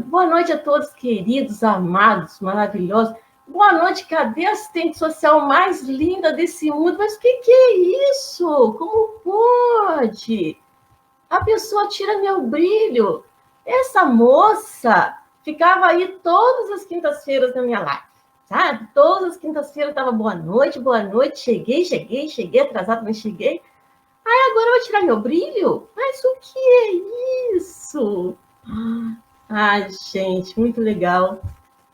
Boa noite a todos, queridos, amados, maravilhosos. Boa noite, cadê a assistente social mais linda desse mundo? Mas o que é isso? Como pode? A pessoa tira meu brilho. Essa moça ficava aí todas as quintas-feiras na minha live, sabe? Todas as quintas-feiras estava boa noite, cheguei, atrasado, mas cheguei. Aí agora vai tirar meu brilho? Mas o que é isso? Ai, gente, muito legal.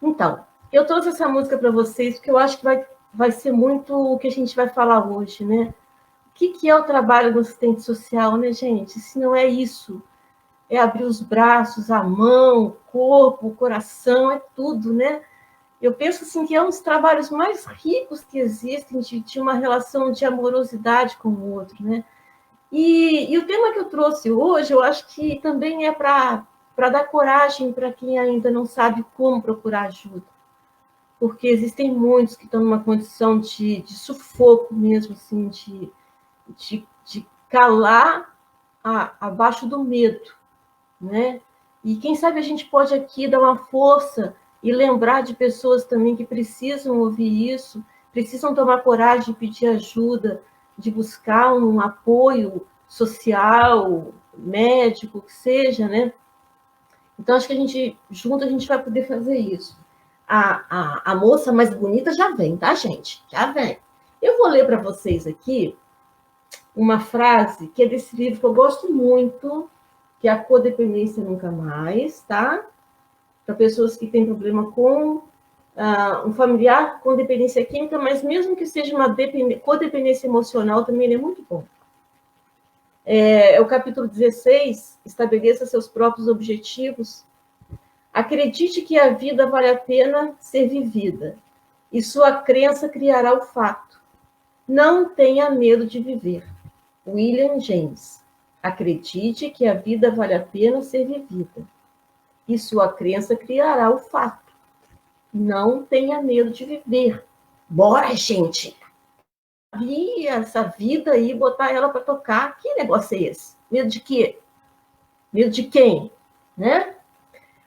Então, eu trouxe essa música para vocês porque eu acho que vai ser muito o que a gente vai falar hoje, né? O que é o trabalho do assistente social, né, gente? Se não é isso, é abrir os braços, a mão, o corpo, o coração, é tudo, né? Eu penso assim que é um dos trabalhos mais ricos que existem de uma relação de amorosidade com o outro, né? E o tema que eu trouxe hoje, eu acho que também é para dar coragem para quem ainda não sabe como procurar ajuda. Porque existem muitos que estão numa condição de sufoco mesmo, assim, de calar abaixo do medo, né? E quem sabe a gente pode aqui dar uma força e lembrar de pessoas também que precisam ouvir isso, precisam tomar coragem de pedir ajuda, de buscar um apoio social, médico, que seja, né? Então, acho que junto, a gente vai poder fazer isso. A moça mais bonita já vem, tá, gente? Já vem. Eu vou ler para vocês aqui uma frase que é desse livro que eu gosto muito, que é A Codependência Nunca Mais, tá? Para pessoas que têm problema com um familiar com dependência química, mas mesmo que seja uma codependência emocional, também ele é muito bom. É o capítulo 16, estabeleça seus próprios objetivos. Acredite que a vida vale a pena ser vivida, e sua crença criará o fato. Não tenha medo de viver. William James. Acredite que a vida vale a pena ser vivida, e sua crença criará o fato. Não tenha medo de viver. Bora, gente! E essa vida aí, botar ela para tocar. Que negócio é esse? Medo de quê? Medo de quem? Né?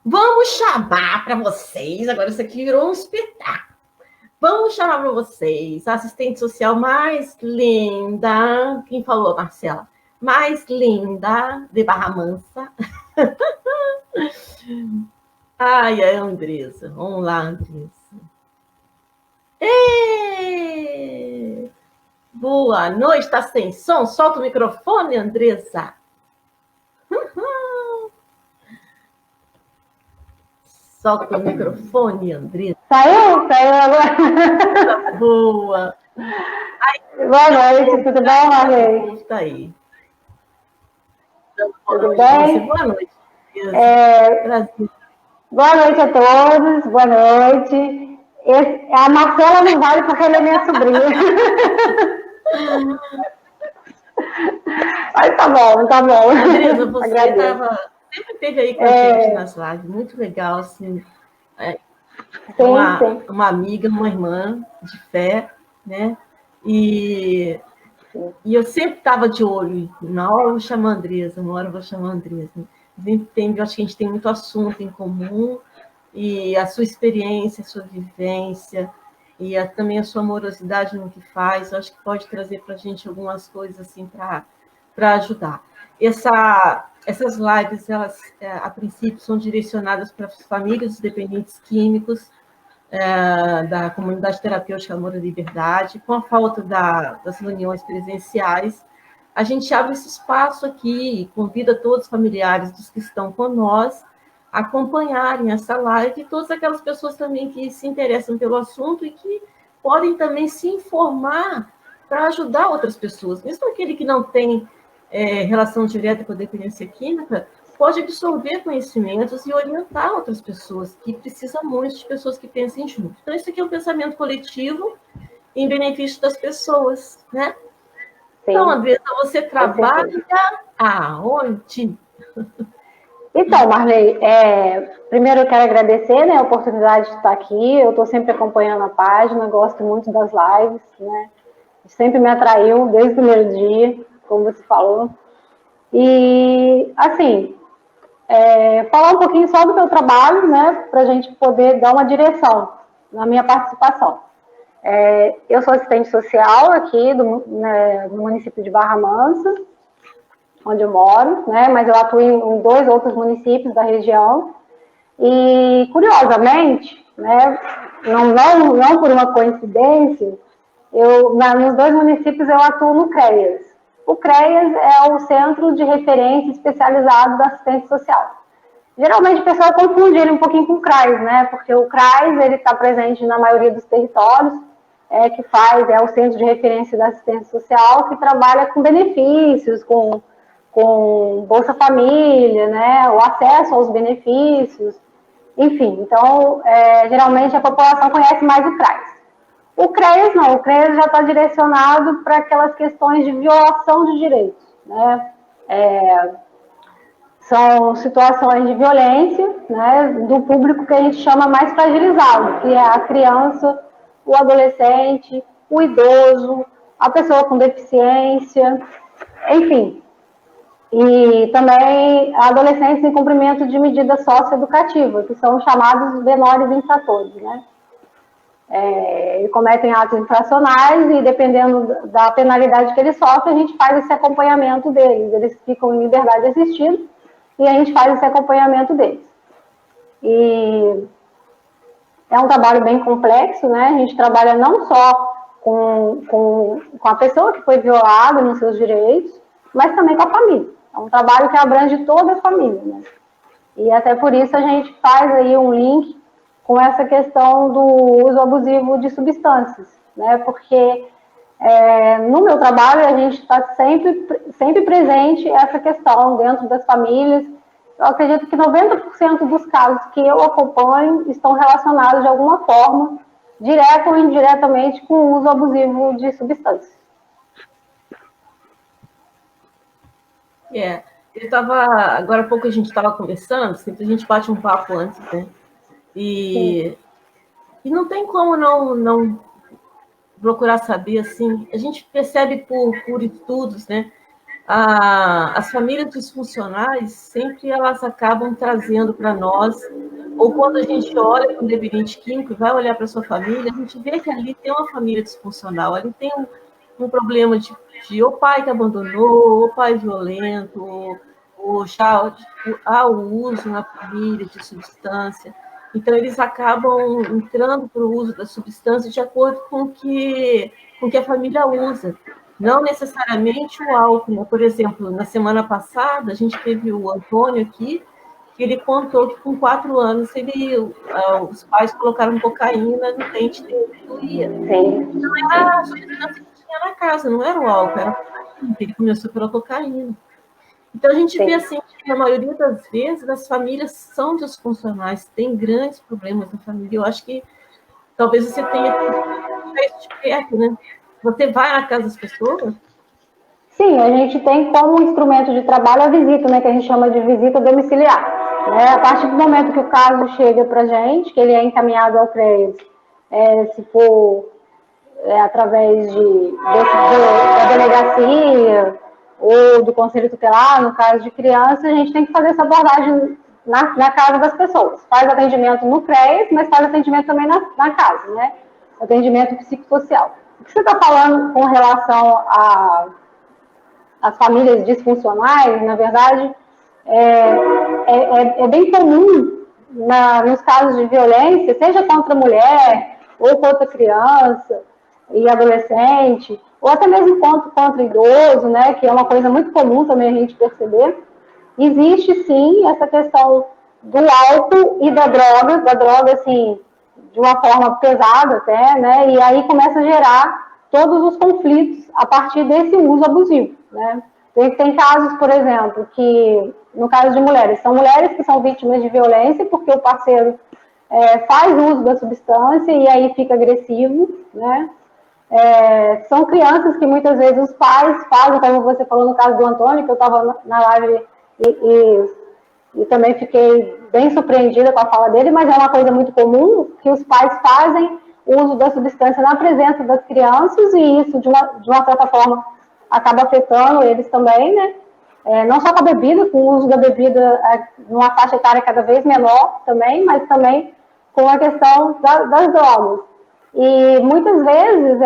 Vamos chamar para vocês, agora isso aqui virou um espetáculo. Vamos chamar para vocês a assistente social mais linda. Quem falou, Marcela? Mais linda de Barra Mansa. Ai, a Andressa. Vamos lá, Andressa. Ei! Boa noite, está sem som? Solta o microfone, Andressa. Solta o microfone, Andressa. Saiu agora. Boa. Boa noite, tudo bom, Marlene? Está aí. Tudo bem? Boa noite. Boa noite a todos, boa noite. A Marcela não vale porque ela é minha sobrinha. Mas tá bom, tá bom. Andressa, você sempre esteve aí com a gente nas lives, muito legal, assim. Uma amiga, uma irmã de fé, né? E eu sempre estava de olho, na hora eu vou chamar a Andressa, uma hora eu vou chamar a Andressa. Eu acho que a gente tem muito assunto em comum, e a sua experiência, a sua vivência, e também a sua amorosidade no que faz, eu acho que pode trazer para a gente algumas coisas assim para ajudar. Essas lives, elas, a princípio, são direcionadas para as famílias dos dependentes químicos, da comunidade terapêutica Amor e Liberdade. Com a falta das reuniões presenciais, a gente abre esse espaço aqui e convida todos os familiares dos que estão com nós a acompanharem essa live, e todas aquelas pessoas também que se interessam pelo assunto e que podem também se informar para ajudar outras pessoas. Mesmo aquele que não tem relação direta com a dependência química, pode absorver conhecimentos e orientar outras pessoas, que precisam muito de pessoas que pensem junto. Então, isso aqui é um pensamento coletivo em benefício das pessoas, né? Sim. Então, Andressa, você trabalha aonde? Então, Marley, primeiro eu quero agradecer, né, a oportunidade de estar aqui. Eu estou sempre acompanhando a página, gosto muito das lives, né? Sempre me atraiu desde o primeiro dia, como você falou. E, assim, falar um pouquinho só do meu trabalho, né, para a gente poder dar uma direção na minha participação. Eu sou assistente social aqui no município de Barra Mansa, onde eu moro, né, mas eu atuo em 2 outros municípios da região. E, curiosamente, né, não por uma coincidência, nos 2 municípios eu atuo no CREAS. O CREAS é o Centro de Referência Especializado da Assistência Social. Geralmente o pessoal confunde ele um pouquinho com o CRAS, né? Porque o CRAS ele está presente na maioria dos territórios, é o Centro de Referência da Assistência Social, que trabalha com benefícios, com Bolsa Família, né? O acesso aos benefícios, enfim. Então, geralmente a população conhece mais o CRAS. O CREAS não, o CREAS já está direcionado para aquelas questões de violação de direitos, né? São situações de violência, né, do público que a gente chama mais fragilizado, que é a criança, o adolescente, o idoso, a pessoa com deficiência, enfim. E também adolescentes em cumprimento de medida socioeducativa, que são chamados menores infratores, né? Eles cometem atos infracionais e, dependendo da penalidade que eles sofrem, a gente faz esse acompanhamento deles. Eles ficam em liberdade assistida e a gente faz esse acompanhamento deles. E é um trabalho bem complexo, né? A gente trabalha não só com a pessoa que foi violada nos seus direitos, mas também com a família. É um trabalho que abrange toda a família, né? E até por isso a gente faz aí um link com essa questão do uso abusivo de substâncias, né? Porque no meu trabalho a gente está sempre presente essa questão dentro das famílias. Eu acredito que 90% dos casos que eu acompanho estão relacionados de alguma forma, direta ou indiretamente, com o uso abusivo de substâncias. Agora há pouco a gente estava conversando, sempre a gente bate um papo antes, né? E não tem como não procurar saber, assim, a gente percebe por estudos, né? As famílias disfuncionais sempre elas acabam trazendo para nós, ou quando a gente olha para um dependente químico e vai olhar para a sua família, a gente vê que ali tem uma família disfuncional, ali tem um problema de ou pai que abandonou, ou pai violento, ou já há o uso na família de substância. Então, eles acabam entrando para o uso da substância de acordo com o que a família usa. Não necessariamente o álcool, né? Por exemplo, na semana passada, a gente teve o Antônio aqui, que ele contou que com 4 anos os pais colocaram cocaína no dente dele, doía. Não era a substância que tinha na casa, não era o álcool, era a cocaína, ele começou pela cocaína. Então, a gente vê assim, que na maioria das vezes as famílias são disfuncionais, tem grandes problemas na família. Eu acho que talvez você tenha que ver isso de perto, né? Você vai na casa das pessoas? Sim, a gente tem como instrumento de trabalho a visita, né, que a gente chama de visita domiciliar. Né? A partir do momento que o caso chega para a gente, que ele é encaminhado ao CREAS, se for através da delegacia ou do conselho tutelar, no caso de criança, a gente tem que fazer essa abordagem na casa das pessoas. Faz atendimento no CREAS, mas faz atendimento também na casa, né? Atendimento psicossocial. O que você está falando com relação às famílias disfuncionais, na verdade, é bem comum nos casos de violência, seja contra a mulher, ou contra a criança e adolescente, ou até mesmo contra idoso, né, que é uma coisa muito comum também a gente perceber. Existe, sim, essa questão do álcool e da droga, assim, de uma forma pesada até, né, e aí começa a gerar todos os conflitos a partir desse uso abusivo, né. Tem casos, por exemplo, que, no caso de mulheres, são mulheres que são vítimas de violência porque o parceiro faz uso da substância e aí fica agressivo, né. São crianças que muitas vezes os pais fazem, como você falou no caso do Antônio, que eu estava na live e também fiquei bem surpreendida com a fala dele, mas é uma coisa muito comum que os pais fazem uso da substância na presença das crianças e isso, de uma certa forma, acaba afetando eles também, né? não só com a bebida, com o uso da bebida numa faixa etária cada vez menor também, mas também com a questão das drogas. E muitas vezes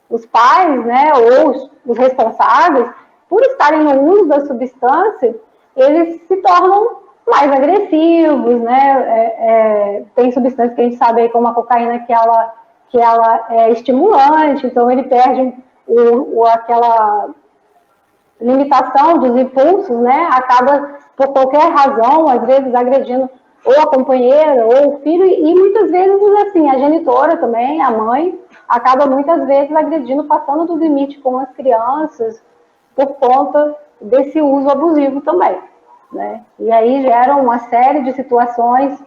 os pais, né, ou os responsáveis, por estarem no uso da substância, eles se tornam mais agressivos, né? Tem substâncias que a gente sabe aí, como a cocaína, que ela é estimulante, então ele perde aquela limitação dos impulsos, né? Acaba, por qualquer razão, às vezes agredindo ou a companheira ou o filho, e muitas vezes, assim, a genitora também, a mãe, acaba muitas vezes agredindo, passando do limite com as crianças, por conta desse uso abusivo também, né? E aí gera uma série de situações,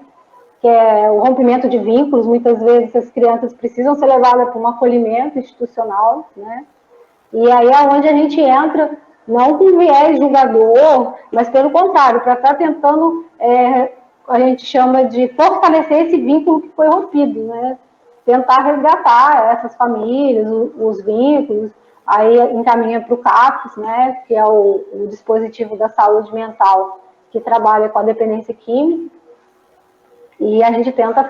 que é o rompimento de vínculos. Muitas vezes as crianças precisam ser levadas para um acolhimento institucional, né? E aí é onde a gente entra, não com viés julgador, mas pelo contrário, para estar tentando, a gente chama de fortalecer esse vínculo que foi rompido, né? Tentar resgatar essas famílias, os vínculos, aí encaminha para o CAPS, né? Que é o dispositivo da saúde mental, que trabalha com a dependência química, e a gente tenta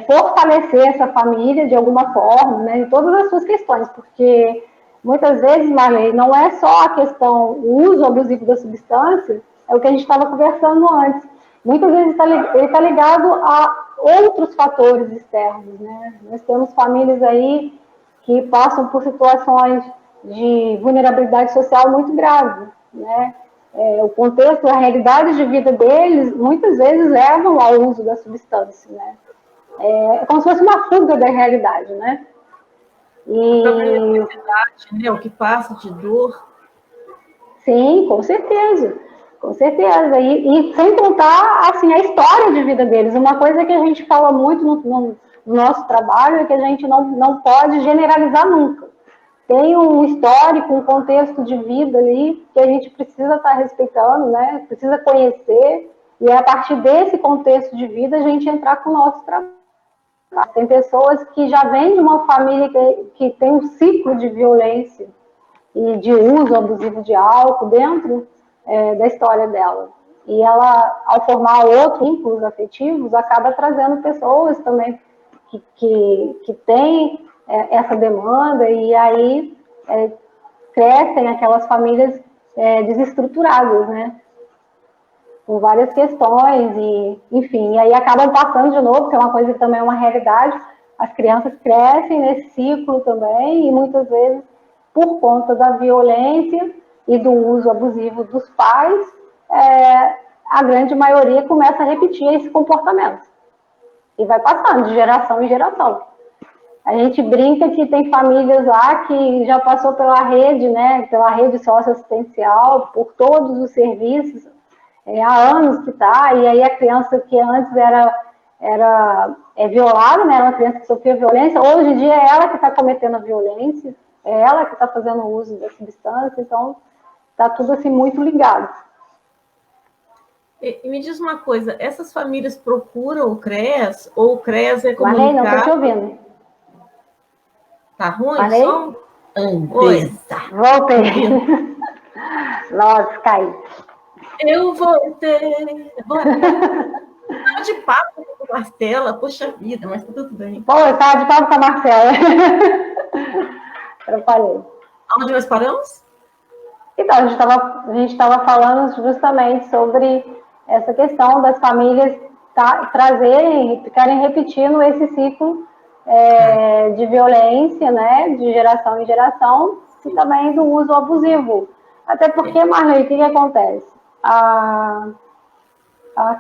fortalecer essa família de alguma forma, né? Em todas as suas questões, porque muitas vezes, Marley, não é só a questão, o uso abusivo da substância, é o que a gente estava conversando antes. Muitas vezes ele está ligado a outros fatores externos, né? Nós temos famílias aí que passam por situações de vulnerabilidade social muito grave, né? O contexto, a realidade de vida deles, muitas vezes levam ao uso da substância, né? É como se fosse uma fuga da realidade, né? E né? O que passa de dor. Sim, com certeza. Com certeza. E sem contar, assim, a história de vida deles. Uma coisa que a gente fala muito no nosso trabalho é que a gente não pode generalizar nunca. Tem um histórico, um contexto de vida ali que a gente precisa estar respeitando, né? Precisa conhecer, e é a partir desse contexto de vida a gente entrar com o nosso trabalho. Tem pessoas que já vêm de uma família que tem um ciclo de violência e de uso abusivo de álcool dentro da história dela. E ela, ao formar outros vínculos afetivos, acaba trazendo pessoas também que têm essa demanda, e aí crescem aquelas famílias desestruturadas, né? Com várias questões, e enfim, e aí acabam passando de novo, que é uma coisa que também é uma realidade. As crianças crescem nesse ciclo também, e muitas vezes, por conta da violência e do uso abusivo dos pais, a grande maioria começa a repetir esse comportamento. E vai passando de geração em geração. A gente brinca que tem famílias lá que já passou pela rede, né, pela rede socioassistencial, por todos os serviços, há anos que está, e aí a criança que antes era violada, né, era uma criança que sofria violência, hoje em dia é ela que está cometendo a violência, é ela que está fazendo uso da substância, então está tudo assim muito ligado. E me diz uma coisa, essas famílias procuram o CREAS, ou o CREAS é comunicado... Marley, não estou te ouvindo. Tá ruim? Marley? Som? Andressa. Voltei. Nossa, caiu. Eu voltei. Estava de papo com a Marcela, poxa vida, mas tá tudo bem. Pô, eu estava de papo com a Marcela. Eu falei. Onde nós paramos? Então, a gente estava falando justamente sobre essa questão das famílias ficarem repetindo esse ciclo de violência, né, de geração em geração, e também do uso abusivo. Até porque, Marley, o que acontece? A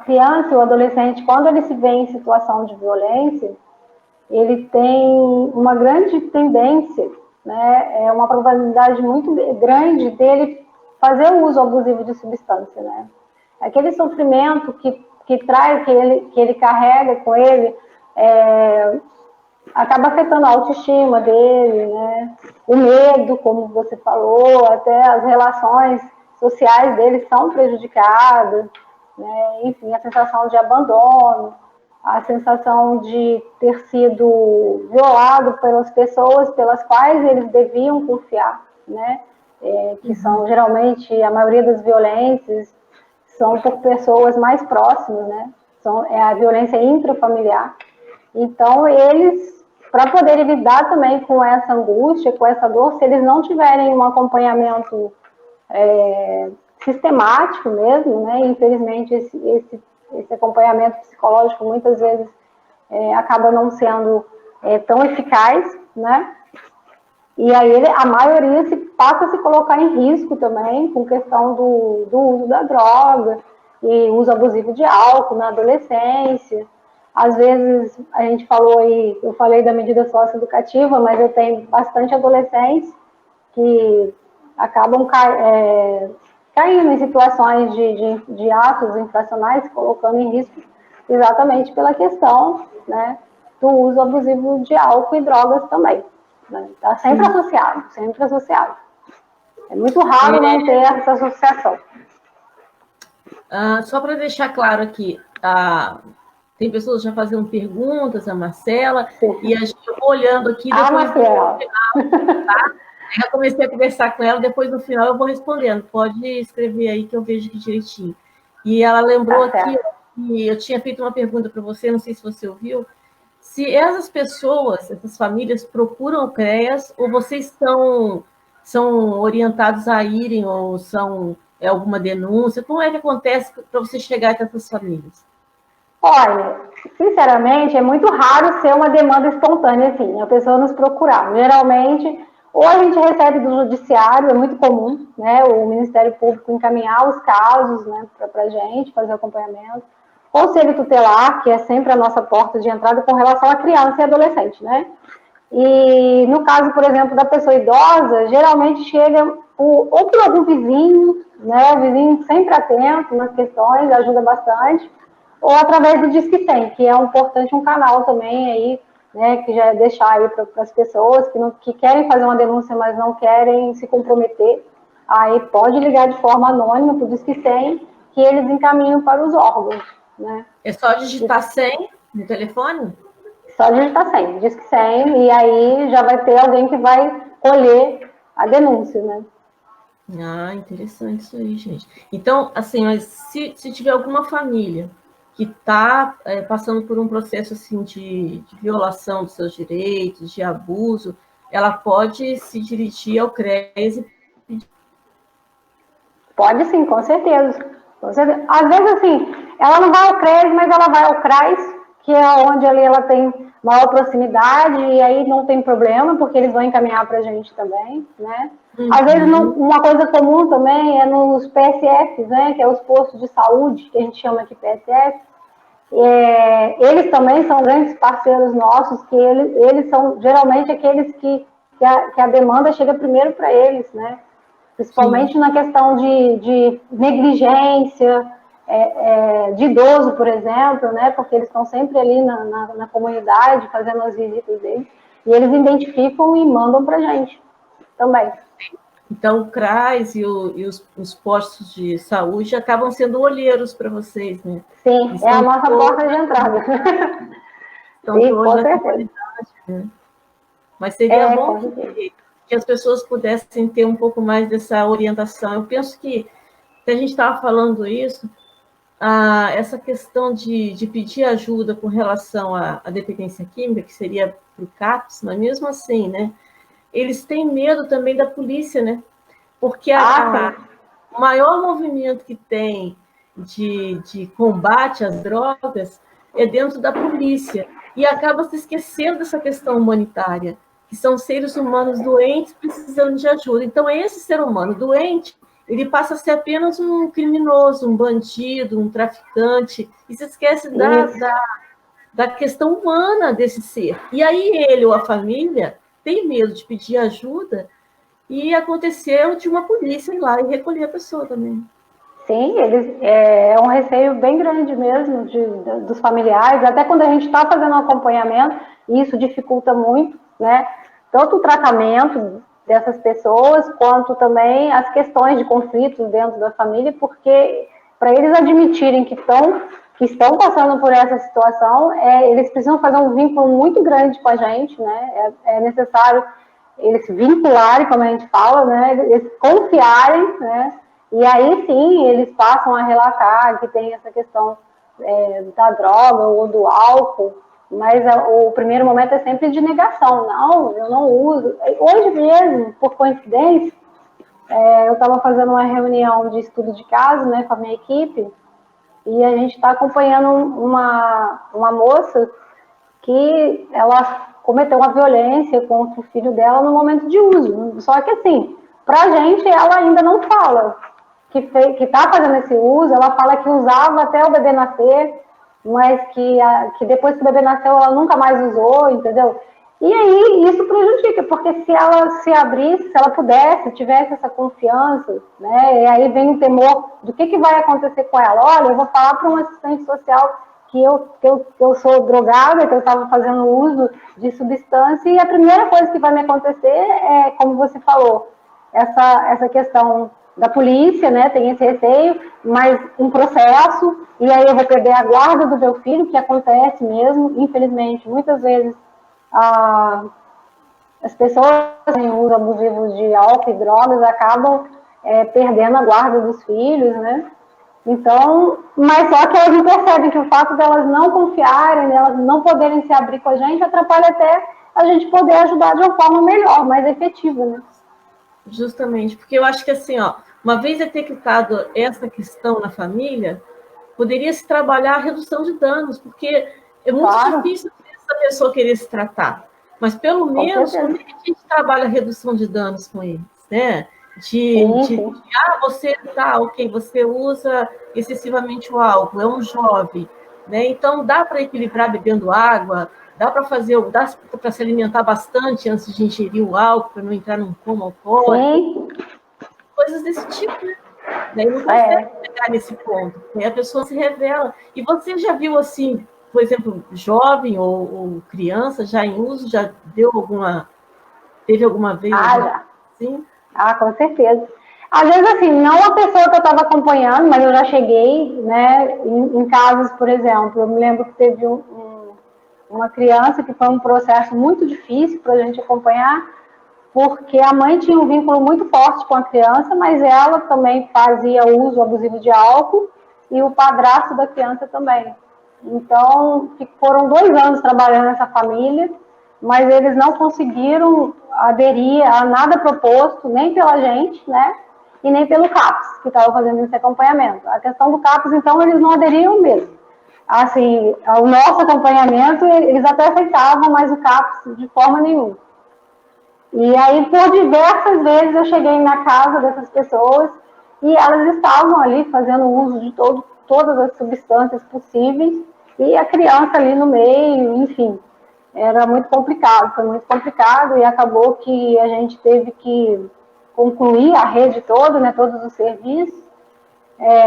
criança e o adolescente, quando ele se vê em situação de violência, ele tem uma grande tendência, né, uma probabilidade muito grande dele fazer o uso abusivo de substância, né? Aquele sofrimento que traz, que ele carrega com ele, acaba afetando a autoestima dele, né? O medo, como você falou, até as relações sociais dele são prejudicadas, né? Enfim, a sensação de abandono, a sensação de ter sido violado pelas pessoas pelas quais eles deviam confiar, né? que são geralmente, a maioria das violências são por pessoas mais próximas, né? É a violência intrafamiliar. Então, eles, para poderem lidar também com essa angústia, com essa dor, se eles não tiverem um acompanhamento sistemático mesmo, né? Infelizmente, esse acompanhamento psicológico muitas vezes acaba não sendo tão eficaz, né? E aí a maioria passa a se colocar em risco também com questão do uso da droga e uso abusivo de álcool na adolescência. Às vezes, a gente falou aí, eu falei da medida socioeducativa, mas eu tenho bastante adolescentes que acabam caindo em situações de atos infracionais, se colocando em risco exatamente pela questão, né, do uso abusivo de álcool e drogas também. Está sempre associado, sempre associado. É muito raro não ter essa associação. Só para deixar claro aqui, tem pessoas já fazendo perguntas, a Marcela, e a gente eu vou olhando aqui, depois Marcela. Tá? Eu comecei a conversar com ela, depois no final eu vou respondendo. Pode escrever aí que eu vejo aqui direitinho. E ela lembrou aqui que eu tinha feito uma pergunta para você, não sei se você ouviu, se essas pessoas, essas famílias procuram o CREAS ou vocês são orientados a irem ou são alguma denúncia? Como é que acontece para você chegar até essas famílias? Olha, sinceramente, é muito raro ser uma demanda espontânea assim, a pessoa nos procurar. Geralmente, ou a gente recebe do judiciário, é muito comum, né, o Ministério Público encaminhar os casos, né, para a gente fazer acompanhamento. Conselho tutelar, que é sempre a nossa porta de entrada com relação a criança e adolescente, né? E no caso, por exemplo, da pessoa idosa, geralmente chega ou por algum vizinho, né? O vizinho sempre atento nas questões, ajuda bastante, ou através do Disque 100, que é importante um canal também aí, né? Que já é deixar aí para as pessoas que querem fazer uma denúncia, mas não querem se comprometer. Aí pode ligar de forma anônima para o Disque 100, que eles encaminham para os órgãos. Né? É só digitar 100 no telefone? Só digitar 100, diz que 100, e aí já vai ter alguém que vai colher a denúncia, né? Interessante isso aí, gente. Então, assim, mas se tiver alguma família que está passando por um processo assim de violação dos seus direitos, de abuso, ela pode se dirigir ao CREAS e pedir? Pode sim, com certeza. Às vezes, assim, ela não vai ao CREAS, mas ela vai ao CRAS, que é onde ali ela tem maior proximidade, e aí não tem problema, porque eles vão encaminhar para a gente tambem, né? Às vezes, uma coisa comum também é nos PSFs, né? Que é os postos de saúde, que a gente chama aqui PSF. Eles também são grandes parceiros nossos, que eles são geralmente aqueles que a demanda chega primeiro para eles, né? Principalmente Sim. na questão de negligência, de idoso, por exemplo, né? Porque eles estão sempre ali na comunidade, fazendo as visitas deles, e eles identificam e mandam para a gente também. Então, o CRAS e os postos de saúde acabam sendo olheiros para vocês, né? Sim, é a nossa porta de entrada. Então, Sim, hoje na comunidade, né? Mas seria bom que as pessoas pudessem ter um pouco mais dessa orientação. Eu penso que a gente estava falando isso, essa questão de pedir ajuda com relação à dependência química, que seria para o CAPS, mas mesmo assim, né? Eles têm medo também da polícia, né? Porque o maior movimento que tem de combate às drogas é dentro da polícia. E acaba se esquecendo dessa questão humanitária, que são seres humanos doentes precisando de ajuda. Então, esse ser humano doente, ele passa a ser apenas um criminoso, um bandido, um traficante, e se esquece da questão humana desse ser. E aí ele ou a família tem medo de pedir ajuda e aconteceu de uma polícia ir lá e recolher a pessoa também. Sim, é um receio bem grande mesmo dos familiares, até quando a gente está fazendo um acompanhamento, isso dificulta muito, né? Tanto o tratamento dessas pessoas, quanto também as questões de conflitos dentro da família, porque para eles admitirem que estão passando por essa situação, eles precisam fazer um vínculo muito grande com a gente, né? É necessário eles se vincularem, como a gente fala, né, eles confiarem, né, e aí sim eles passam a relatar que tem essa questão da droga ou do álcool, mas o primeiro momento é sempre de negação. Não, eu não uso. Hoje mesmo, por coincidência, eu estava fazendo uma reunião de estudo de caso, né, com a minha equipe, e a gente está acompanhando uma moça que ela cometeu uma violência contra o filho dela no momento de uso. Só que assim, pra gente ela ainda não fala que está fazendo esse uso, ela fala que usava até o bebê nascer, mas que depois que o bebê nasceu ela nunca mais usou, entendeu? E aí isso prejudica, porque se ela se abrisse, se ela pudesse, tivesse essa confiança, né, e aí vem o temor do que vai acontecer com ela. Olha, eu vou falar para um assistente social que eu sou drogada, que eu estava fazendo uso de substância, e a primeira coisa que vai me acontecer é, como você falou, essa questão da polícia, né, tem esse receio, mas um processo, e aí eu vou perder a guarda do meu filho, que acontece mesmo, infelizmente, muitas vezes as pessoas em uso abusivo de álcool e drogas acabam perdendo a guarda dos filhos, né? Então, mas só que elas não percebem que o fato delas não confiarem, elas não poderem se abrir com a gente, atrapalha até a gente poder ajudar de uma forma melhor, mais efetiva, né? Justamente, porque eu acho que assim, ó, uma vez detectado essa questão na família, poderia se trabalhar a redução de danos, porque é muito difícil essa pessoa querer se tratar. Mas pelo menos como é que a gente trabalha a redução de danos com eles, né? Você tá, ok, você usa excessivamente o álcool, é um jovem, né? Então dá para equilibrar bebendo água, dá para se alimentar bastante antes de ingerir o álcool, para não entrar num coma alcoólico, coisas desse tipo, né? Daí não consegue chegar nesse ponto, aí a pessoa se revela. E você já viu assim, por exemplo, jovem ou criança já em uso, já teve alguma vez? Sim? Com certeza. Às vezes, assim, não a pessoa que eu estava acompanhando, mas eu já cheguei, né, em casos, por exemplo, eu me lembro que teve uma criança que foi um processo muito difícil para a gente acompanhar, porque a mãe tinha um vínculo muito forte com a criança, mas ela também fazia uso abusivo de álcool e o padrasto da criança também. Então, foram 2 anos trabalhando nessa família, mas eles não conseguiram aderir a nada proposto, nem pela gente, né? E nem pelo CAPS, que estava fazendo esse acompanhamento. A questão do CAPS, então, eles não aderiam mesmo. Assim, o nosso acompanhamento, eles até aceitavam, mas o CAPS de forma nenhuma. E aí, por diversas vezes, eu cheguei na casa dessas pessoas e elas estavam ali fazendo uso de todas as substâncias possíveis e a criança ali no meio, enfim, era muito complicado, foi muito complicado e acabou que a gente teve que concluir a rede toda, né, todos os serviços,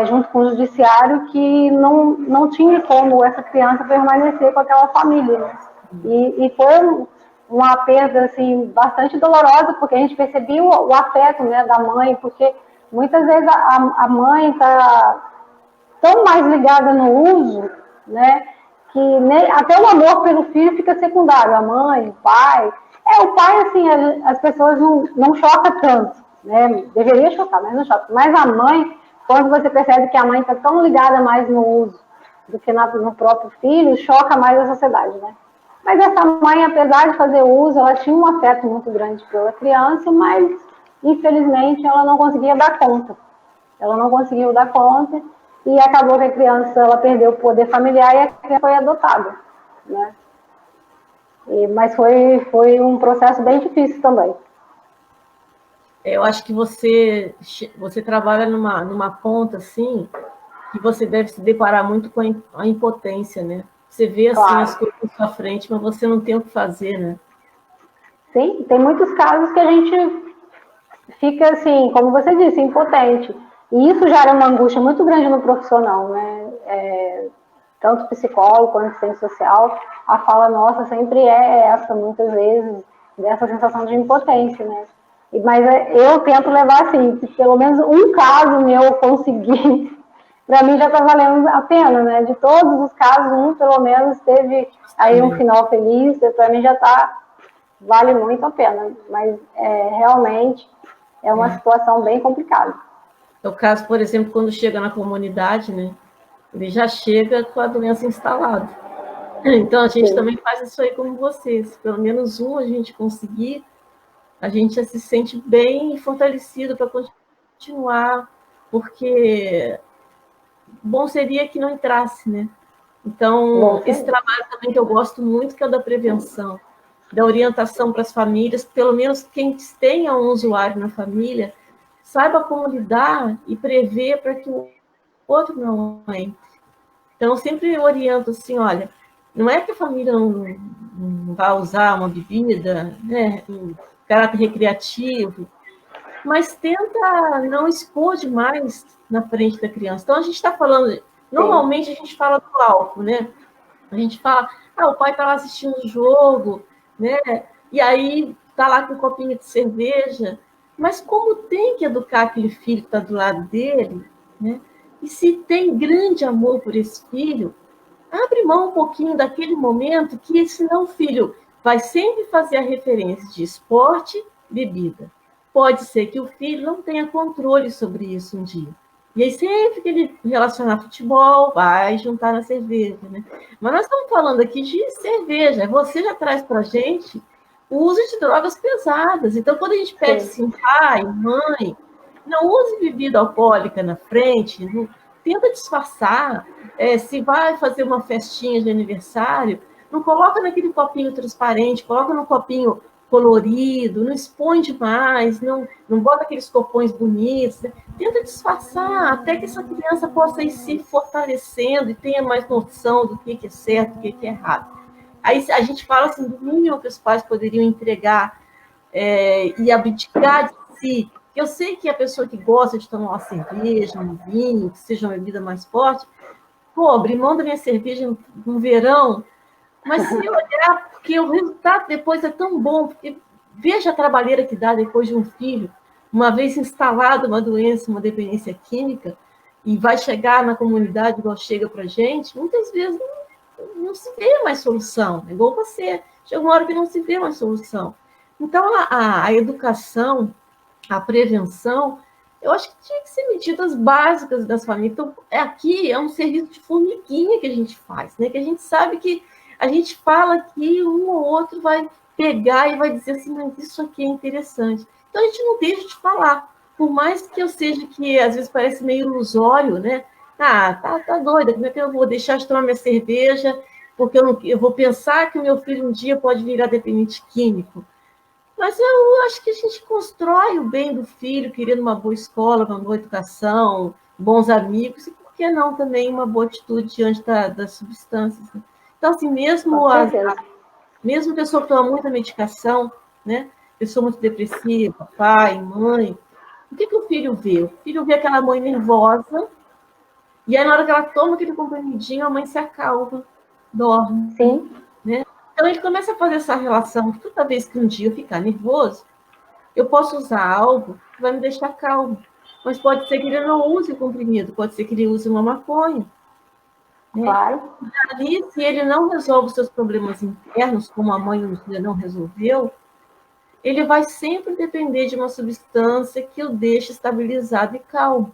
junto com o judiciário, que não tinha como essa criança permanecer com aquela família, né? E foi uma perda assim, bastante dolorosa, porque a gente percebia o afeto, né, da mãe, porque muitas vezes a mãe está tão mais ligada no uso, né, que até o amor pelo filho fica secundário, a mãe, o pai. O pai, assim, as pessoas não choca tanto, né, deveria chocar, mas não choca. Mas a mãe, quando você percebe que a mãe está tão ligada mais no uso do que no próprio filho, choca mais a sociedade, né. Mas essa mãe, apesar de fazer uso, ela tinha um afeto muito grande pela criança, mas, infelizmente, ela não conseguia dar conta. Ela não conseguiu dar conta e acabou que a criança ela perdeu o poder familiar e a criança foi adotada, né? Mas foi um processo bem difícil também. Eu acho que você trabalha numa ponta, assim, que você deve se deparar muito com a impotência, né? Você vê, assim, as coisas na sua frente, mas você não tem o que fazer, né? Sim, tem muitos casos que a gente fica, assim, como você disse, impotente. E isso gera uma angústia muito grande no profissional, né? Tanto psicólogo quanto assistente social. A fala nossa sempre é essa, muitas vezes, dessa sensação de impotência, né? Mas eu tento levar, assim, se pelo menos um caso meu conseguir, para mim já está valendo a pena, né? De todos os casos, um pelo menos teve aí um final feliz, para mim já está vale muito a pena, mas realmente é uma situação bem complicada. É o caso, por exemplo, quando chega na comunidade, né? Ele já chega com a doença instalada. Então, a gente também faz isso aí como vocês. Pelo menos um a gente conseguir, a gente já se sente bem fortalecido para continuar, porque bom seria que não entrasse, né? Então, esse trabalho também que eu gosto muito, que é o da prevenção, da orientação para as famílias, pelo menos quem tenha um usuário na família, saiba como lidar e prever para que o outro não entre. Então, eu sempre oriento assim, olha, não é que a família não vai usar uma bebida, né, em caráter recreativo, mas tenta não expor demais na frente da criança. Então, a gente está falando, normalmente a gente fala do álcool, né? A gente fala, o pai está lá assistindo o jogo, né? E aí está lá com um copinho de cerveja, mas como tem que educar aquele filho que está do lado dele, né? E se tem grande amor por esse filho, abre mão um pouquinho daquele momento que senão o filho vai sempre fazer a referência de esporte, bebida. Pode ser que o filho não tenha controle sobre isso um dia. E aí, sempre que ele relacionar futebol, vai juntar na cerveja, né? Mas nós estamos falando aqui de cerveja. Você já traz para a gente o uso de drogas pesadas. Então, quando a gente pede assim, pai, mãe, não use bebida alcoólica na frente, não, tenta disfarçar. Se vai fazer uma festinha de aniversário, não coloca naquele copinho transparente, coloca no copinho colorido, não expõe demais, não bota aqueles copões bonitos, né? Tenta disfarçar até que essa criança possa ir se fortalecendo e tenha mais noção do que é certo, do que é errado. Aí a gente fala assim, do mínimo que os pais poderiam entregar e abdicar de si. Eu sei que a pessoa que gosta de tomar uma cerveja, um vinho, que seja uma bebida mais forte, abrir mão da minha cerveja no verão, mas se olhar, porque o resultado depois é tão bom, porque veja a trabalheira que dá depois de um filho, uma vez instalada uma doença, uma dependência química, e vai chegar na comunidade igual chega para a gente, muitas vezes não se vê mais solução, é igual você, chega uma hora que não se vê mais solução. Então, a educação, a prevenção, eu acho que tinha que ser medidas básicas das famílias. Então, aqui é um serviço de formiguinha que a gente faz, né? Que a gente sabe que a gente fala que um ou outro vai pegar e vai dizer assim, mas isso aqui é interessante. Então, a gente não deixa de falar. Por mais que eu seja que, às vezes, parece meio ilusório, né? Tá doida, como é que eu vou deixar de tomar minha cerveja porque eu vou pensar que o meu filho um dia pode virar dependente químico? Mas eu acho que a gente constrói o bem do filho, querendo uma boa escola, uma boa educação, bons amigos, e por que não também uma boa atitude diante das substâncias, né? Então, assim, mesmo a pessoa que toma muita medicação, né? Pessoa muito depressiva, pai, mãe, o que o filho vê? O filho vê aquela mãe nervosa, e aí na hora que ela toma aquele comprimidinho, a mãe se acalma, dorme. Sim. Né? Então, ele começa a fazer essa relação, que toda vez que um dia eu ficar nervoso, eu posso usar algo que vai me deixar calmo. Mas pode ser que ele não use o comprimido, pode ser que ele use uma maconha. Né? Claro. E ali, se ele não resolve os seus problemas internos, como a mãe um dia não resolveu, ele vai sempre depender de uma substância que o deixe estabilizado e calmo.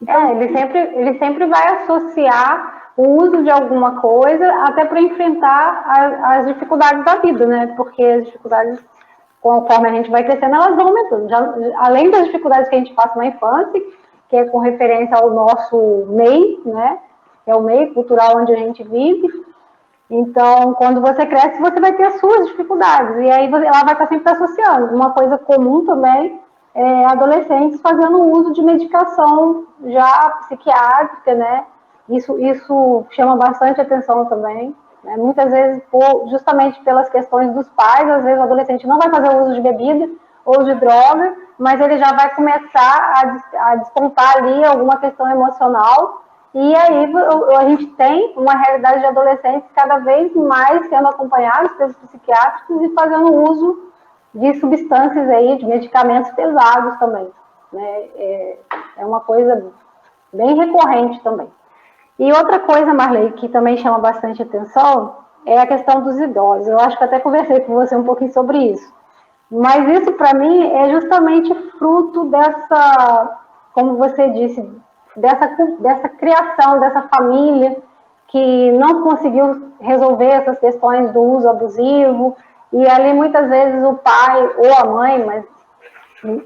Então, ele sempre vai associar o uso de alguma coisa até para enfrentar as dificuldades da vida, né? Porque as dificuldades, conforme a gente vai crescendo, elas vão aumentando. Além das dificuldades que a gente passa na infância, que é com referência ao nosso meio, né? Que é o meio cultural onde a gente vive. Então, quando você cresce, você vai ter as suas dificuldades. E aí ela vai estar sempre associando. Uma coisa comum também adolescentes fazendo uso de medicação já psiquiátrica, né? Isso chama bastante atenção também, né? Muitas vezes, justamente pelas questões dos pais, às vezes o adolescente não vai fazer uso de bebida ou de droga, mas ele já vai começar a despontar ali alguma questão emocional, e aí a gente tem uma realidade de adolescentes cada vez mais sendo acompanhados pelos psiquiátricos e fazendo uso de substâncias aí, de medicamentos pesados também, né? É uma coisa bem recorrente também. E outra coisa, Marley, que também chama bastante atenção, é a questão dos idosos. Eu acho que até conversei com você um pouquinho sobre isso. Mas isso, para mim, é justamente fruto dessa, como você disse, dessa criação, dessa família que não conseguiu resolver essas questões do uso abusivo, e ali muitas vezes o pai ou a mãe, mas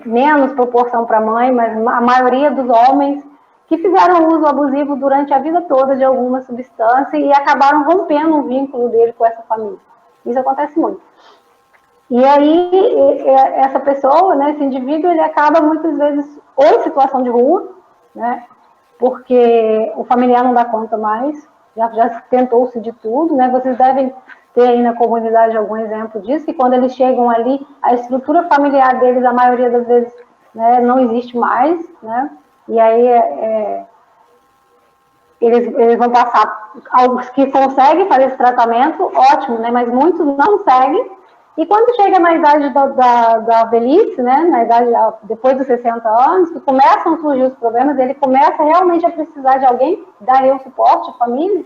menos proporção para a mãe, mas a maioria dos homens que fizeram uso abusivo durante a vida toda de alguma substância e acabaram rompendo o vínculo dele com essa família. Isso acontece muito. E aí, essa pessoa, né, esse indivíduo, ele acaba muitas vezes ou em situação de rua, né, porque o familiar não dá conta mais, já tentou-se de tudo, né, vocês devem ter aí na comunidade algum exemplo disso, que quando eles chegam ali, a estrutura familiar deles, a maioria das vezes, né, não existe mais, né, e aí eles vão passar, alguns que conseguem fazer esse tratamento, ótimo, né, mas muitos não seguem. E quando chega na idade da velhice, né, na idade depois dos 60 anos, que começam a surgir os problemas, ele começa realmente a precisar de alguém, dar o suporte à família,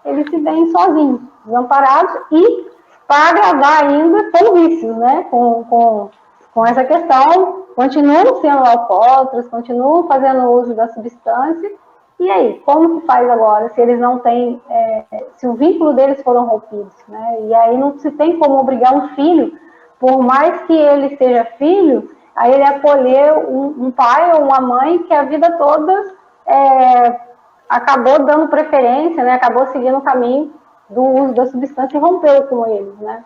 eles se veem sozinhos, desamparados, e para agradar ainda com vícios, né, com essa questão, continuam sendo alcoólatras, continuam fazendo uso da substância. E aí, como que faz agora, se eles não têm, se o vínculo deles foram rompidos, né? E aí não se tem como obrigar um filho, por mais que ele seja filho, a ele acolher um pai ou uma mãe que a vida toda acabou dando preferência, né? Acabou seguindo o caminho do uso da substância e rompeu com eles, né?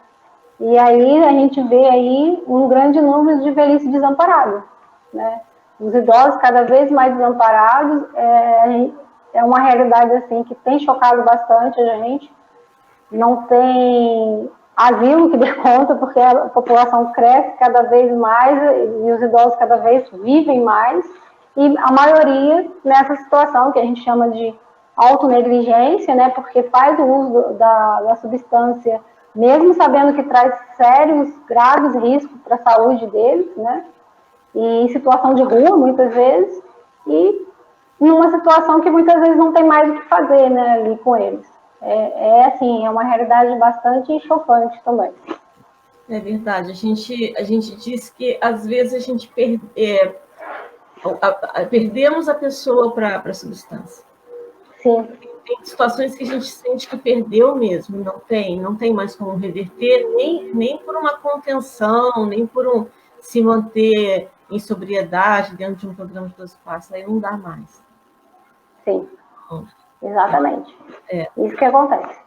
E aí a gente vê aí um grande número de velhice desamparada, né? Os idosos cada vez mais desamparados, é uma realidade assim que tem chocado bastante a gente. Não tem asilo que dê conta, porque a população cresce cada vez mais e os idosos cada vez vivem mais, e a maioria nessa situação que a gente chama de autonegligência, né, porque faz o uso da substância, mesmo sabendo que traz sérios, graves riscos para a saúde deles, né, e em situação de rua, muitas vezes, e numa situação que muitas vezes não tem mais o que fazer, né, ali com eles. Assim, é uma realidade bastante chocante também. É verdade. A gente diz que, às vezes, a gente perdemos a pessoa para a substância. Sim. Tem situações que a gente sente que perdeu mesmo, não tem mais como reverter, nem por uma contenção, nem por se manter em sobriedade dentro de um programa de 12 passos, aí não dá mais. Sim, exatamente. Isso que acontece.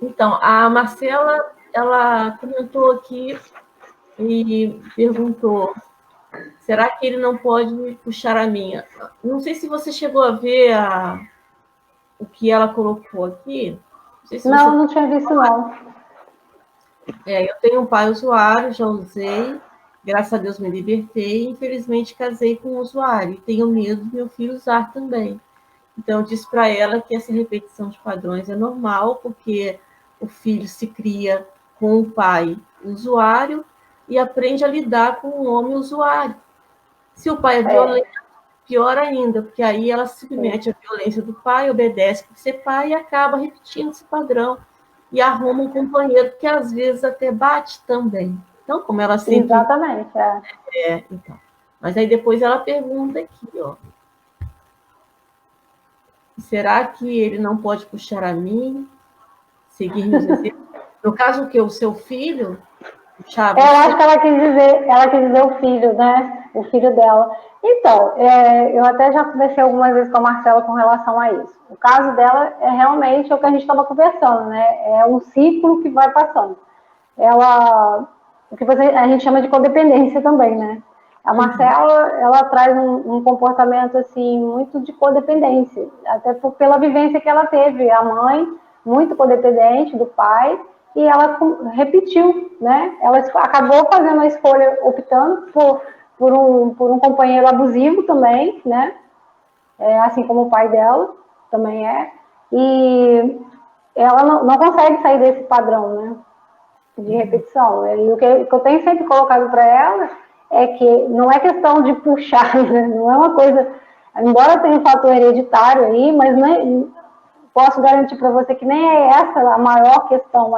Então, a Marcela, ela comentou aqui e perguntou: será que ele não pode puxar a minha? Não sei se você chegou a ver o que ela colocou aqui. Não tinha visto, não. Eu tenho um pai usuário, já usei, graças a Deus me libertei, infelizmente casei com um usuário, e tenho medo do meu filho usar também. Então, eu disse para ela que essa repetição de padrões é normal, porque o filho se cria com o pai usuário e aprende a lidar com o homem usuário. Se o pai é violento, pior ainda, porque aí ela se submete à violência do pai, obedece por ser pai e acaba repetindo esse padrão. E arruma um companheiro que às vezes até bate também. Então, como ela sempre... Exatamente, então. Mas aí depois ela pergunta aqui, ó. Será que ele não pode puxar a mim? Seguir meus exemplos? No caso, o quê? O seu filho? Puxava? Eu acho que ela quis dizer o filho, né? O filho dela. Então, eu até já conversei algumas vezes com a Marcela com relação a isso. O caso dela é realmente o que a gente estava conversando, né? É um ciclo que vai passando. O que a gente chama de codependência também, né? A Marcela, ela traz um comportamento, assim, muito de codependência, até pela vivência que ela teve. A mãe, muito codependente do pai, e ela repetiu, né? Ela acabou fazendo a escolha, optando por um companheiro abusivo também, né? Assim como o pai dela também é. E ela não consegue sair desse padrão, né? De repetição. E o que eu tenho sempre colocado para ela é que não é questão de puxar, né? Não é uma coisa... Embora tenha um fator hereditário aí, mas não é, posso garantir para você que nem é essa a maior questão,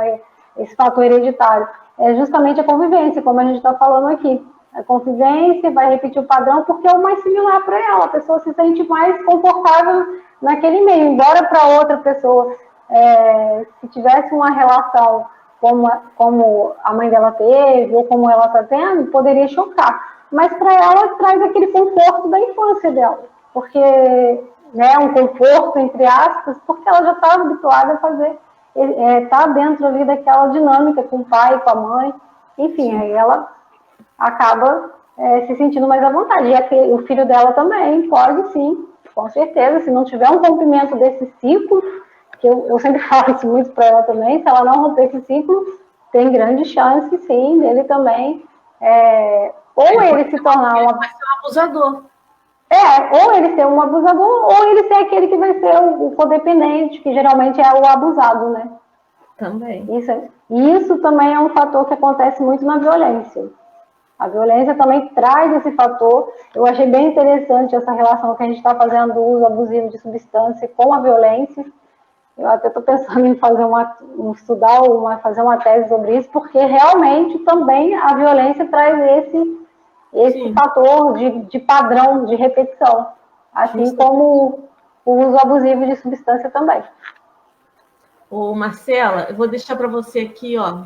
esse fator hereditário. É justamente a convivência, como a gente está falando aqui. A convivência vai repetir o padrão porque é o mais similar para ela. A pessoa se sente mais confortável naquele meio. Embora para outra pessoa, se tivesse uma relação como a mãe dela teve, ou como ela está tendo, poderia chocar. Mas para ela traz aquele conforto da infância dela. Porque, né, um conforto, entre aspas, porque ela já estava habituada a fazer, tá dentro ali daquela dinâmica com o pai, com a mãe. Enfim, aí ela acaba se sentindo mais à vontade. E o filho dela também pode, sim, com certeza, se não tiver um rompimento desse ciclo, que eu sempre falo isso muito para ela também, se ela não romper esse ciclo, tem grande chance, sim, dele também, ou ele se tornar um abusador. Ou ele ser um abusador, ou ele ser aquele que vai ser o codependente, que geralmente é o abusado, né? Também. Isso também é um fator que acontece muito na violência. A violência também traz esse fator. Eu achei bem interessante essa relação que a gente está fazendo do uso abusivo de substância com a violência. Eu até estou pensando em fazer fazer uma tese sobre isso, porque realmente também a violência traz esse fator de padrão, de repetição. Assim como o uso abusivo de substância também. Ô, Marcela, eu vou deixar para você aqui, ó,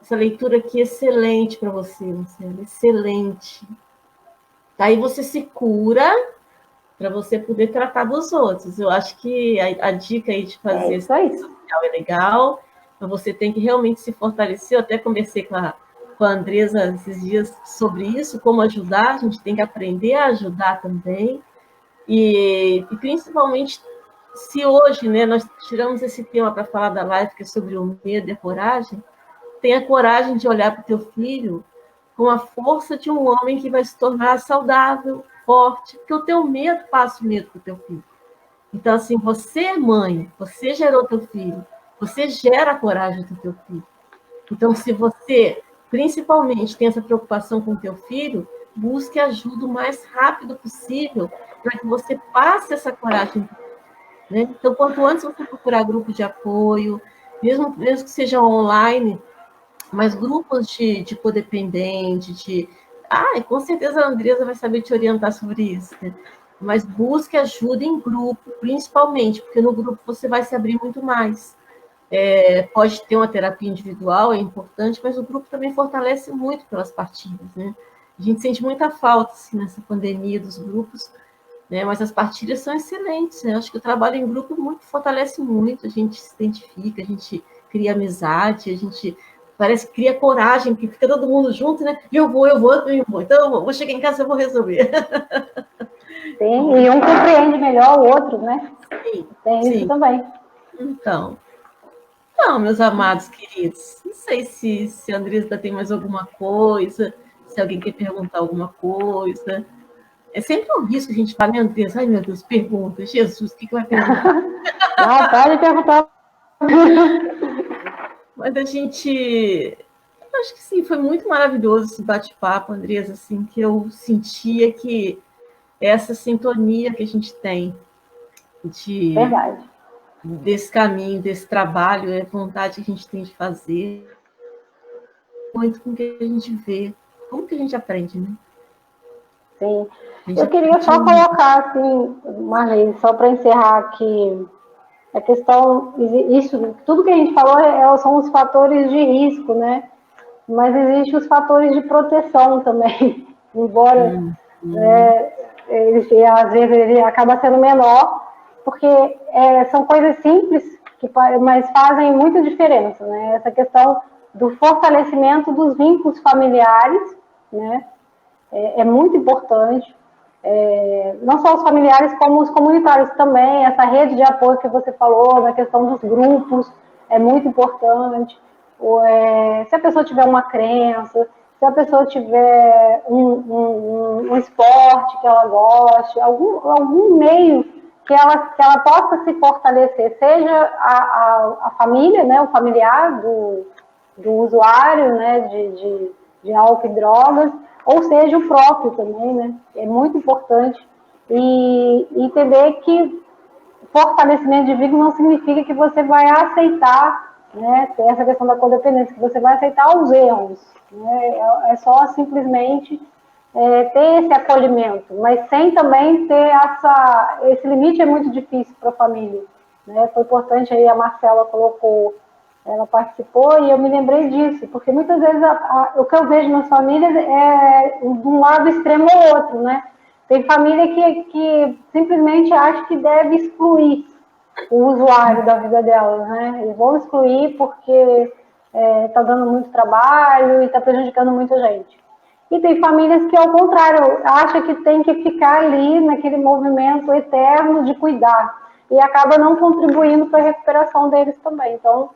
essa leitura aqui excelente para você, Marcela, excelente. Aí você se cura para você poder tratar dos outros. Eu acho que a dica aí de fazer isso aí. social é legal, mas você tem que realmente se fortalecer. Eu até conversei com a Andresa esses dias sobre isso, como ajudar, a gente tem que aprender a ajudar também. E principalmente, se hoje, né, nós tiramos esse tema para falar da live, que é sobre o medo e a coragem, tenha coragem de olhar para o teu filho com a força de um homem que vai se tornar saudável, forte, porque o teu medo passa o medo para o teu filho. Então, assim, você é mãe, você gerou teu filho, você gera a coragem do teu filho. Então, se você, principalmente, tem essa preocupação com o teu filho, busque ajuda o mais rápido possível para que você passe essa coragem. Né? Então, quanto antes você procurar grupo de apoio, mesmo que seja online, mas grupos de codependente, com certeza a Andresa vai saber te orientar sobre isso, né? Mas busque ajuda em grupo, principalmente, porque no grupo você vai se abrir muito mais. Pode ter uma terapia individual, é importante, mas o grupo também fortalece muito pelas partilhas, né? A gente sente muita falta, assim, nessa pandemia dos grupos, né? Mas as partilhas são excelentes, né? Acho que o trabalho em grupo fortalece muito, a gente se identifica, a gente cria amizade, a gente parece que cria coragem, porque fica todo mundo junto, né? Eu vou. Então, eu vou chegar em casa, eu vou resolver. Sim, e um compreende melhor o outro, né? Sim, tem isso também. Então, meus amados queridos, não sei se a Andresa tem mais alguma coisa, se alguém quer perguntar alguma coisa. É sempre um risco a gente falar, meu Deus, ai meu Deus, pergunta, Jesus, o que vai perguntar? Não, pode perguntar. Mas a gente, acho que sim, foi muito maravilhoso esse bate-papo, Andresa, assim, que eu sentia que essa sintonia que a gente tem desse caminho, desse trabalho, a vontade que a gente tem de fazer, muito com o que a gente vê, como que a gente aprende, né? Sim. Eu queria só colocar, assim, Marlene, só para encerrar aqui, a questão, isso, tudo que a gente falou são os fatores de risco, né? Mas existem os fatores de proteção também, embora às vezes ele acaba sendo menor, porque são coisas simples, mas fazem muita diferença, né? Essa questão do fortalecimento dos vínculos familiares, né? É muito importante, não só os familiares, como os comunitários também, essa rede de apoio que você falou, na questão dos grupos, é muito importante. Se a pessoa tiver uma crença, se a pessoa tiver um esporte que ela goste, algum meio que ela possa se fortalecer, seja a família, né, o familiar do usuário, né, de álcool e drogas, ou seja o próprio também, né? É muito importante. E entender que fortalecimento de vínculo não significa que você vai aceitar, né, ter essa questão da codependência, que você vai aceitar os erros, né, é só simplesmente ter esse acolhimento, mas sem também ter esse limite é muito difícil para a família, né, foi importante aí, a Marcela colocou, ela participou e eu me lembrei disso, porque muitas vezes o que eu vejo nas famílias é de um lado extremo ou outro, né, tem família que simplesmente acha que deve excluir o usuário da vida delas, né? E vão excluir porque está dando muito trabalho e está prejudicando muita gente. E tem famílias que, ao contrário, acham que tem que ficar ali naquele movimento eterno de cuidar e acaba não contribuindo para a recuperação deles também. Então,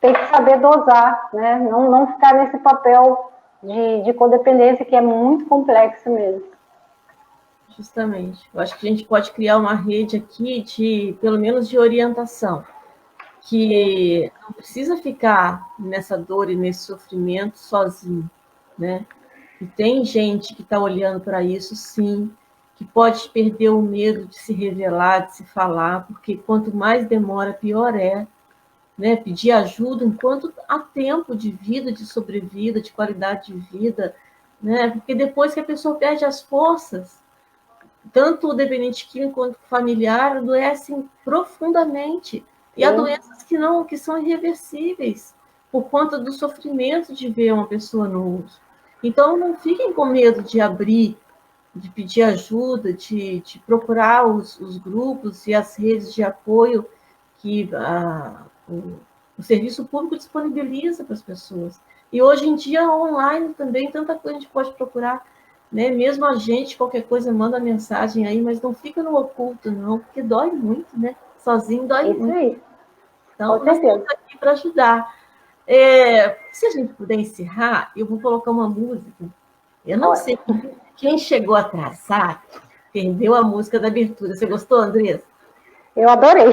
tem que saber dosar, né? Não ficar nesse papel de codependência que é muito complexo mesmo. Justamente. Eu acho que a gente pode criar uma rede aqui pelo menos, de orientação, que não precisa ficar nessa dor e nesse sofrimento sozinho, né? E tem gente que está olhando para isso, sim, que pode perder o medo de se revelar, de se falar, porque quanto mais demora, pior é, né? Pedir ajuda enquanto há tempo de vida, de sobrevida, de qualidade de vida, né? Porque depois que a pessoa perde as forças, tanto o dependente químico quanto o familiar adoecem profundamente. E há doenças que são irreversíveis por conta do sofrimento de ver uma pessoa no uso. Então, não fiquem com medo de abrir, de pedir ajuda, de procurar os grupos e as redes de apoio que o serviço público disponibiliza para as pessoas. E hoje em dia, online também, tanta coisa a gente pode procurar. Né? Mesmo a gente, qualquer coisa, manda mensagem aí, mas não fica no oculto, não, porque dói muito, né? Sozinho dói muito. Aí. Então, nós estamos aqui para ajudar. Se a gente puder encerrar, eu vou colocar uma música. Eu não sei quem chegou atrasado, perdeu a música da abertura. Você gostou, Andressa? Eu adorei.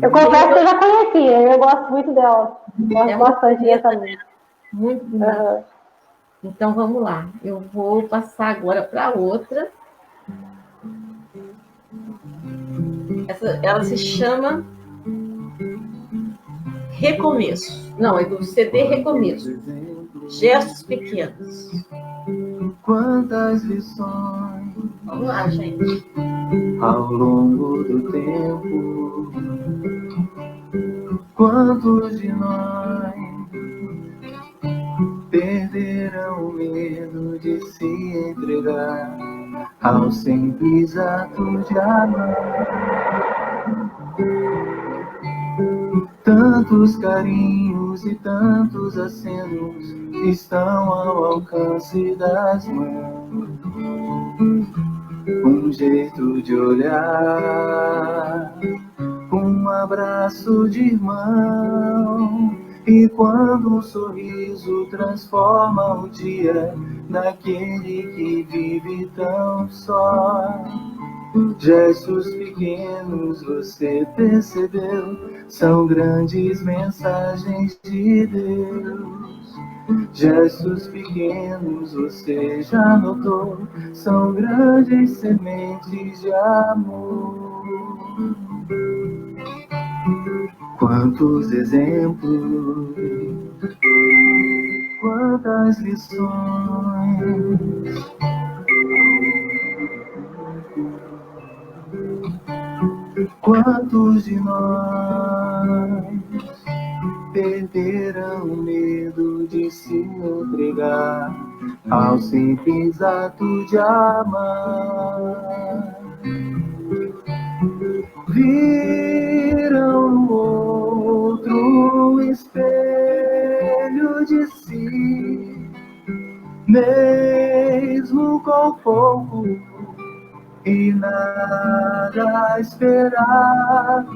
Eu confesso que eu já conhecia, eu gosto muito dela. Gosto bastante dessa música. Muito bonita. Então, vamos lá. Eu vou passar agora para outra. Ela se chama Recomeço. Não, é do CD Recomeço. Gestos Pequenos. Quantas lições. Vamos lá, gente. Ao longo do tempo, quantos de nós perderam o medo de se entregar ao simples ato de amar? Tantos carinhos e tantos acenos estão ao alcance das mãos. Um jeito de olhar, um abraço de irmão. E quando um sorriso transforma o dia daquele que vive tão só. Gestos pequenos, você percebeu, são grandes mensagens de Deus. Gestos pequenos, você já notou, são grandes sementes de amor. Quantos exemplos, quantas lições. Quantos de nós perderam o medo de se entregar ao simples ato de amar? Viram no outro um espelho de si, mesmo com pouco e nada a esperar,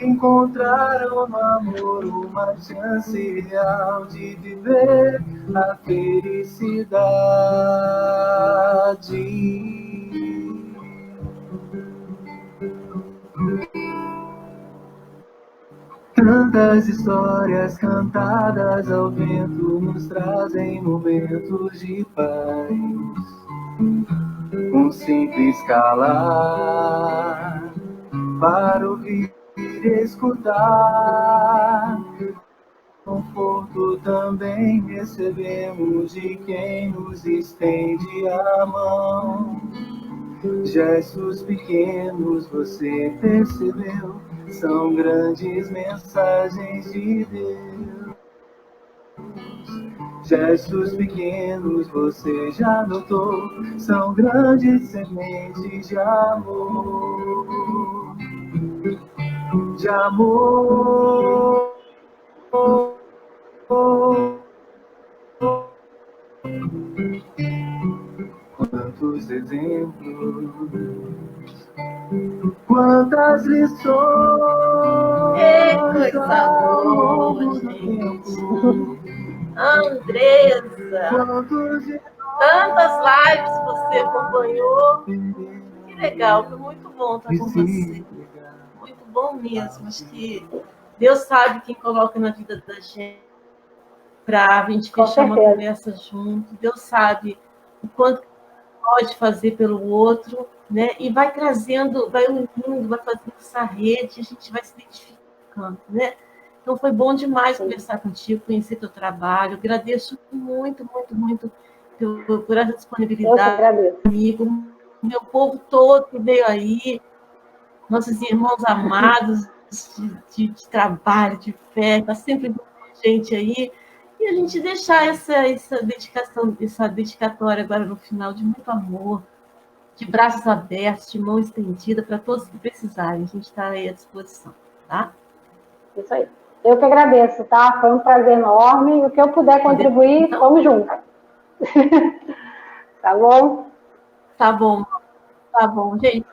encontraram no amor uma chance real de viver a felicidade. Tantas histórias cantadas ao vento nos trazem momentos de paz. um simples calar, para ouvir e escutar. Conforto também recebemos de quem nos estende a mão. Gestos pequenos, você percebeu, são grandes mensagens de Deus. Gestos pequenos, você já notou, são grandes sementes de amor. De amor. Quantos exemplos, quantas lições. Coisa boa, gente. Andressa, tantas lives você acompanhou. Que legal, foi muito bom estar com você. Muito bom mesmo. Acho que Deus sabe quem coloca na vida da gente para a gente fechar uma conversa junto. Deus sabe o quanto pode fazer pelo outro, né? E vai trazendo, vai unindo, vai fazendo essa rede, a gente vai se identificando, né? Então foi bom demais conversar contigo, conhecer teu trabalho. Agradeço muito, muito, muito por essa disponibilidade comigo. Meu povo todo que veio aí, nossos irmãos amados de trabalho, de fé, está sempre com gente aí. E a gente deixar essa dedicação, essa dedicatória agora no final de muito amor, de braços abertos, de mão estendida para todos que precisarem. A gente está aí à disposição, tá? Isso aí. Eu que agradeço, tá? Foi um prazer enorme. O que eu puder contribuir, então, vamos junto. Tá bom? Tá bom. Tá bom, gente.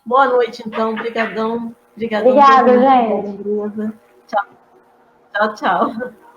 Boa noite, então. Obrigadão. Obrigada, gente. Tchau. Tchau, tchau.